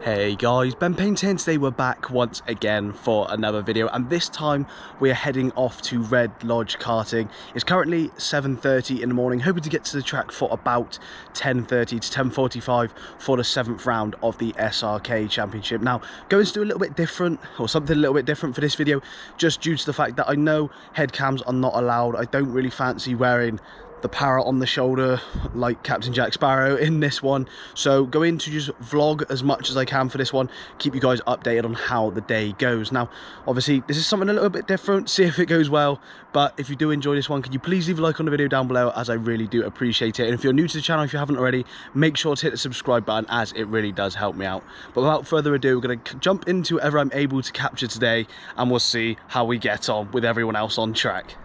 Hey guys, Ben Paint here, and today we're back once again for another video, and this time we are heading off to Red Lodge Karting. It's currently 7:30 in the morning, hoping to get to the track for about 10:30 to 10:45 for the 7th round of the SRK Championship. Now, going to do a little bit different, or something a little bit different for this video, just due to the fact that I know head cams are not allowed. I don't really fancy wearing the parrot on the shoulder like Captain Jack Sparrow in this one, so going to just vlog as much as I can for this one, keep you guys updated on how the day goes. Now obviously this is something a little bit different, see if it goes well, but if you do enjoy this one, could you please leave a like on the video down below, as I really do appreciate it. And if you're new to the channel, if you haven't already, make sure to hit the subscribe button, as it really does help me out. But without further ado, we're going to jump into whatever I'm able to capture today, and we'll see how we get on with everyone else on track.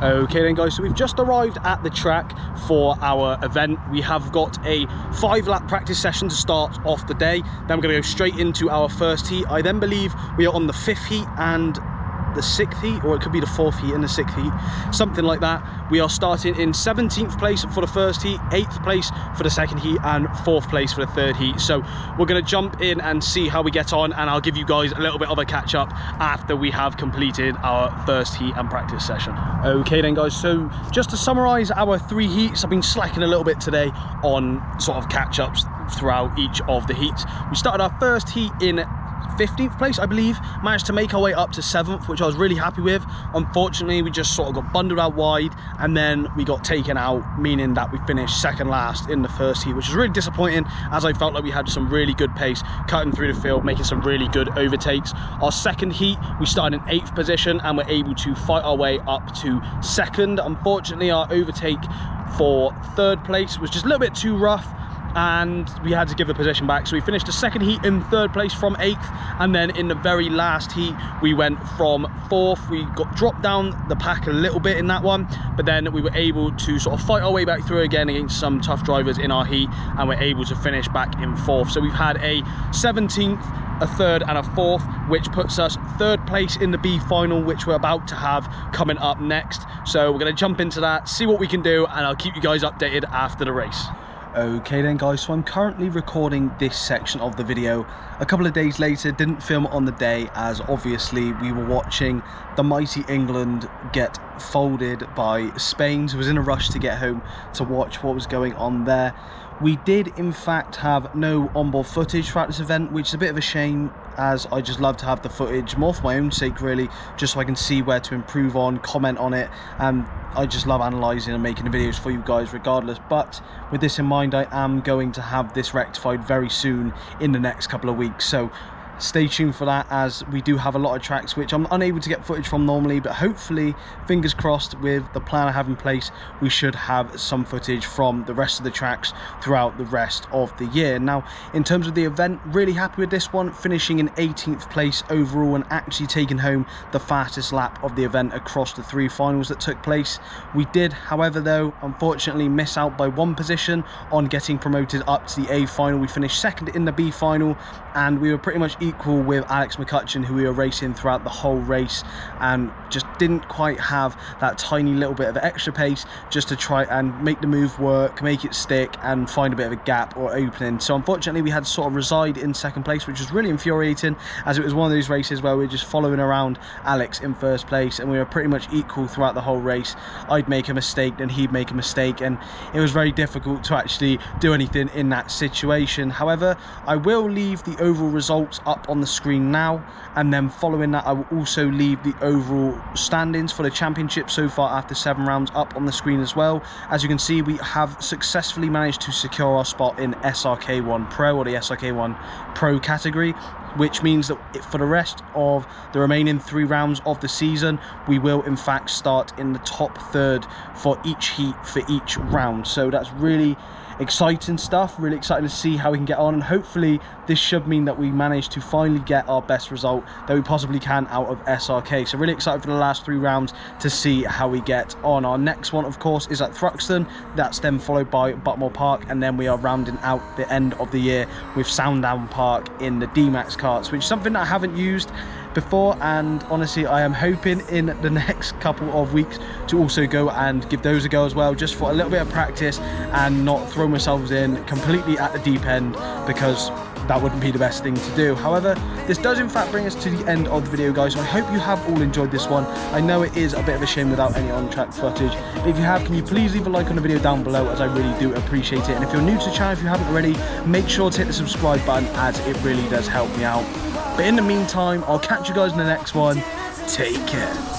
Okay then guys, so we've just arrived at the track for our event. We have got a 5-lap practice session to start off the day. Then we're going to go straight into our first heat. I then believe we are on the 5th heat and the 6th heat, or it could be the 4th heat and the 6th heat, something like that. We are starting in 17th place for the first heat, 8th place for the 2nd heat, and 4th place for the 3rd heat. So we're going to jump in and see how we get on, and I'll give you guys a little bit of a catch up after we have completed our first heat and practice session. Okay then guys, so just to summarize our 3 heats, I've been slacking a little bit today on sort of catch ups throughout each of the heats. We started our first heat in 15th place, I believe, managed to make our way up to 7th, which I was really happy with. Unfortunately, we just sort of got bundled out wide, and then we got taken out, meaning that we finished second last in the first heat, which was really disappointing, as I felt like we had some really good pace cutting through the field, making some really good overtakes. Our 2nd heat, we started in 8th position and were able to fight our way up to 2nd. Unfortunately, our overtake for 3rd place was just a little bit too rough, and we had to give the position back, so we finished the 2nd heat in 3rd place from 8th, and then in the very last heat we went from 4th. We got dropped down the pack a little bit in that one, but then we were able to sort of fight our way back through again against some tough drivers in our heat, and we're able to finish back in 4th. So we've had a 17th, a 3rd and a 4th, which puts us 3rd place in the B final, which we're about to have coming up next. So we're going to jump into that, see what we can do, and I'll keep you guys updated after the race. Okay then guys, so I'm currently recording this section of the video a couple of days later. Didn't film it on the day, as obviously we were watching the mighty England get folded by Spain, so I was in a rush to get home to watch what was going on there. We did in fact have no onboard footage throughout this event, which is a bit of a shame, as I just love to have the footage more for my own sake really, just so I can see where to improve on, comment on it, and I just love analysing and making the videos for you guys regardless. But with this in mind, I am going to have this rectified very soon in the next couple of weeks, so stay tuned for that, as we do have a lot of tracks which I'm unable to get footage from normally, but hopefully, fingers crossed, with the plan I have in place, we should have some footage from the rest of the tracks throughout the rest of the year. Now, in terms of the event, really happy with this one, finishing in 18th place overall and actually taking home the fastest lap of the event across the 3 finals that took place. We did, however, though, unfortunately miss out by 1 position on getting promoted up to the A final. We finished 2nd in the B final, and we were pretty much equal with Alex McCutcheon, who we were racing throughout the whole race, and just didn't quite have that tiny little bit of extra pace just to try and make the move work, make it stick, and find a bit of a gap or opening. So unfortunately we had to sort of reside in 2nd place, which was really infuriating, as it was one of those races where we were just following around Alex in 1st place, and we were pretty much equal throughout the whole race. I'd make a mistake, then he'd make a mistake, and it was very difficult to actually do anything in that situation. However, I will leave the overall results up on the screen now, and then following that I will also leave the overall standings for the championship so far after 7 rounds up on the screen as well. As you can see, we have successfully managed to secure our spot in SRK1 Pro, or the SRK1 Pro category, which means that for the rest of the remaining 3 rounds of the season, we will in fact start in the top 3rd for each heat for each round. So that's really exciting stuff, really exciting to see how we can get on, and hopefully this should mean that we manage to finally get our best result that we possibly can out of SRK. So really excited for the last 3 rounds to see how we get on. Our next one, of course, is at Thruxton. That's then followed by Butmore Park, and then we are rounding out the end of the year with Sandown Park in the D-Max karts, which is something that I haven't used before, and honestly I am hoping in the next couple of weeks to also go and give those a go as well, just for a little bit of practice and not throw myself in completely at the deep end, because that wouldn't be the best thing to do. However, this does in fact bring us to the end of the video, guys, so I hope you have all enjoyed this one. I know it is a bit of a shame without any on-track footage. If you have, can you please leave a like on the video down below, as I really do appreciate it. And if you're new to the channel, if you haven't already, make sure to hit the subscribe button, as it really does help me out. But in the meantime, I'll catch you guys in the next one. Take care.